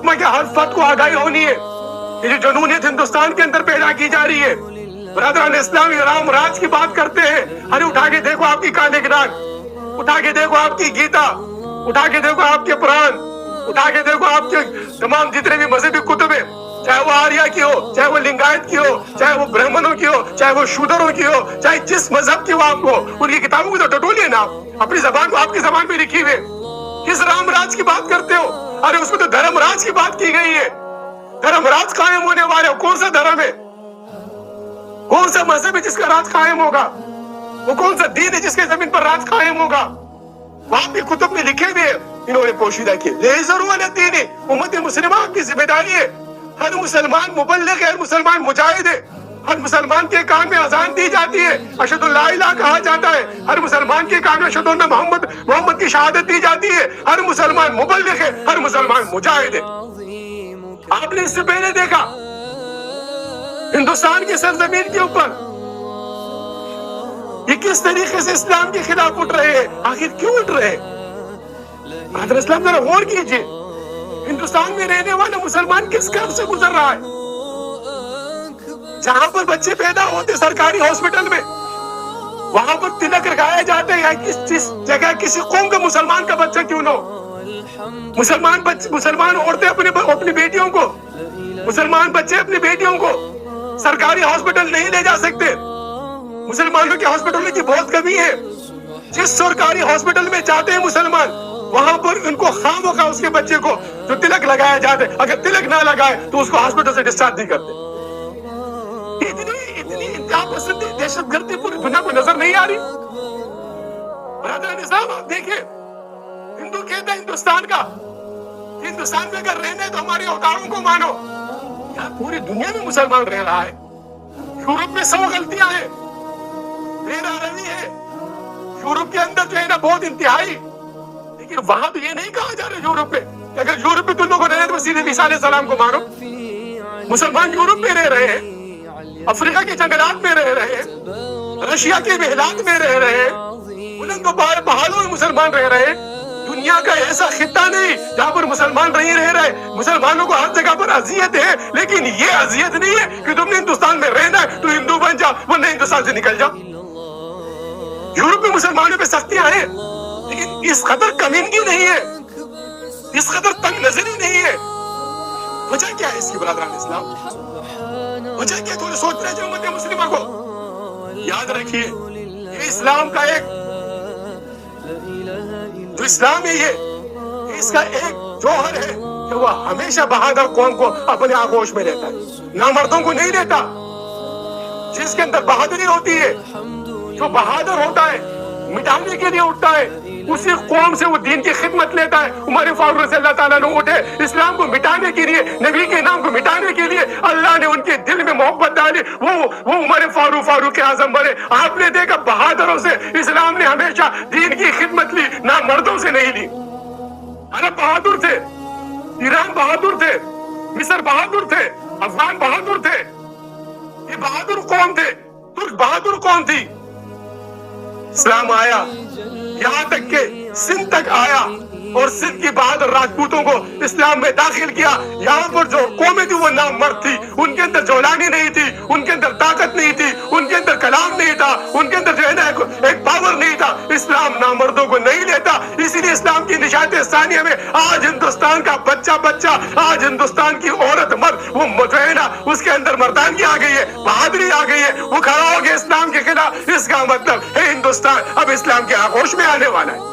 میں کہ ہر فرد کو آگاہی ہونی ہے. یہ جو جنونیت ہندوستان کے اندر پیدا کی جا رہی ہے. برادران اسلامی رام راج کی بات کرتے ہیں. ارے اٹھا کے دیکھو آپ کی کانے گران، اٹھا کے دیکھو آپ کی گیتا، اٹھا کے دیکھو آپ کے قرآن، اٹھا کے دیکھو آپ کے تمام جتنے بھی مذہبی کتب ہیں، چاہے وہ آریہ کی ہو، چاہے وہ لنگایت کی ہو، چاہے وہ برہمنوں کی ہو، چاہے وہ شودروں کی ہو، چاہے جس مذہب کی ہو آپ کو، ان کی کتابوں کو تو ٹٹولیے نا. اپنی زبان کو آپ کی زبان میں لکھی ہوئے. کس رام راج کی بات کرتے ہو؟ ارے اس میں تو دھرم راج کی بات کی گئی ہے. دھرم راج قائم ہونے والے ہو. کون سا دھرم ہے؟ کون سا مذہب ہے جس کا راج قائم ہوگا؟ وہ کون سا دین ہے جس کے زمین پر راج قائم ہوگا؟ وہاں بھی کتب میں لکھے ہوئے انہوں نے پوشیدہ کیے. لیزر والے دین ہے. امت مسلمہ کی ذمہ داری ہے. ہر مسلمان مبلغ ہے، ہر مسلمان مجاہد ہے. ہر مسلمان کے کان میں اذان دی جاتی ہے، اشہد اللہ الہ کہا جاتا ہے. ہر مسلمان کے کان میں اشہد ان محمد کی شہادت دی جاتی ہے. ہر مسلمان مبلغ ہے، ہر مسلمان مجاہد ہے. آپ نے اس سے پہلے دیکھا ہندوستان کی سرزمین کے اوپر یہ کس طریقے سے اسلام کے خلاف اٹھ رہے ہیں. آخر کیوں اٹھ رہے ہیں؟ حضرت اسلام ذرا غور کیجئے. ہندوستان میں رہنے والا مسلمان کس گھر سے گزر رہا ہے؟ جہاں پر بچے پیدا ہوتے سرکاری ہاسپٹل میں، وہاں پر تلک لگایا جاتا ہے. کس جگہ کسی قوم کا مسلمان کا بچہ کیوں نہ ہو. مسلمان عورتیں اپنی بیٹیوں کو، مسلمان بچے اپنی بیٹیوں کو سرکاری ہاسپٹل نہیں لے جا سکتے. مسلمانوں کے ہاسپٹل کی بہت کمی ہے. جس سرکاری ہاسپٹل میں جاتے ہیں مسلمان، وہاں پر ان کو خواہ اس کے بچے کو جو تلک لگایا جاتا ہے، اگر تلک نہ لگائے تو اس کو ہاسپٹل سے ڈسچارج نہیں کرتے. اتنی انتہا پسندی، دہشت گردی پوری دنیا کو نظر نہیں آ رہی. برادران اسلام آپ دیکھیں، ہندو کہتا ہے ہندوستان میں اگر رہنا ہے تو ہماری اوتاروں کو مانو. یہاں پوری دنیا میں مسلمان رہ رہا ہے. یورپ میں 100 غلطیاں ہیں، بے روی ہے. یورپ کے اندر جو ہے نا بہت انتہائی، لیکن وہاں تو یہ نہیں کہا جا رہا یورپ میں کہ اگر یورپ میں تم لوگوں رہنا ہے تو سیدھے عیسیٰ علیہ السلام کو مانو. مسلمان یورپ میں رہ رہے ہیں، افریقہ کے جنگلات میں رہ رہے ہیں، رشیا کے محلات میں رہ رہے ہیں، بلند و پہاڑوں میں مسلمان رہ رہے ہیں. دنیا کا ایسا خطہ نہیں جہاں پر مسلمان نہیں رہ رہے. مسلمانوں کو ہر جگہ پر اذیت ہے، لیکن یہ اذیت نہیں ہے کہ تم نے ہندوستان میں رہنا ہے تو ہندو بن جاؤ ورنہ ہندوستان سے نکل جاؤ. یورپ میں مسلمانوں پہ سختیاں ہیں، لیکن اس قدر کمینگی نہیں ہے، اس قدر تنگ نظری نہیں ہے. وجہ کیا ہے اس کی برادران اسلام؟ وجہ کیا؟ تھوڑے سوچ رہے جو امت مسلمہ کو یاد رکھیے، یہ اسلام کا ایک جو اسلام ہے یہ اس کا ایک جوہر ہے کہ وہ ہمیشہ بہادر قوم کو اپنے آغوش میں لیتا ہے، نامردوں کو نہیں لیتا. جس کے اندر بہادری ہوتی ہے، جو بہادر ہوتا ہے، مٹانے کے لیے اٹھتا ہے، اسی قوم سے وہ دین کی خدمت لیتا ہے. عمر فاروق رضی اللہ تعالیٰ عنہ اٹھے اسلام کو مٹانے کے لیے، نبی کے نام کو مٹانے کے لیے. اللہ نے ان کے دل میں محبت ڈالی، وہ عمر فاروق اعظم بنے. آپ نے دیکھا بہادروں سے اسلام نے ہمیشہ دین کی خدمت لی، نہ مردوں سے نہیں لی. عرب بہادر تھے، ایران بہادر تھے، مصر بہادر تھے، افغان بہادر تھے. یہ بہادر قوم تھے، ترک بہادر قوم تھی. اسلام آیا یہاں تک کہ سندھ تک آیا اور سندھ کی بہادر راجپوتوں کو اسلام میں داخل کیا. یہاں پر جو قومیں تھی وہ نامرد تھی، ان کے اندر جولانی نہیں تھی، ان کے اندر طاقت نہیں تھی، ان کے اندر کلام نہیں تھا، ان کے اندر جو ہے نا ایک پاور نہیں تھا. اسلام نامردوں کو نہیں لیتا. اسی لیے اسلام کی نشات ثانیہ میں آج ہندوستان کا بچہ، آج ہندوستان کی عورت مرد، وہ جو ہے نا اس کے اندر مردانگی آ گئی ہے، بہادری آ گئی ہے. وہ کھڑا ہو گیا اسلام کے خلاف. اس کا مطلب ہے ہندوستان اب اسلام کے آغوش میں آنے والا ہے.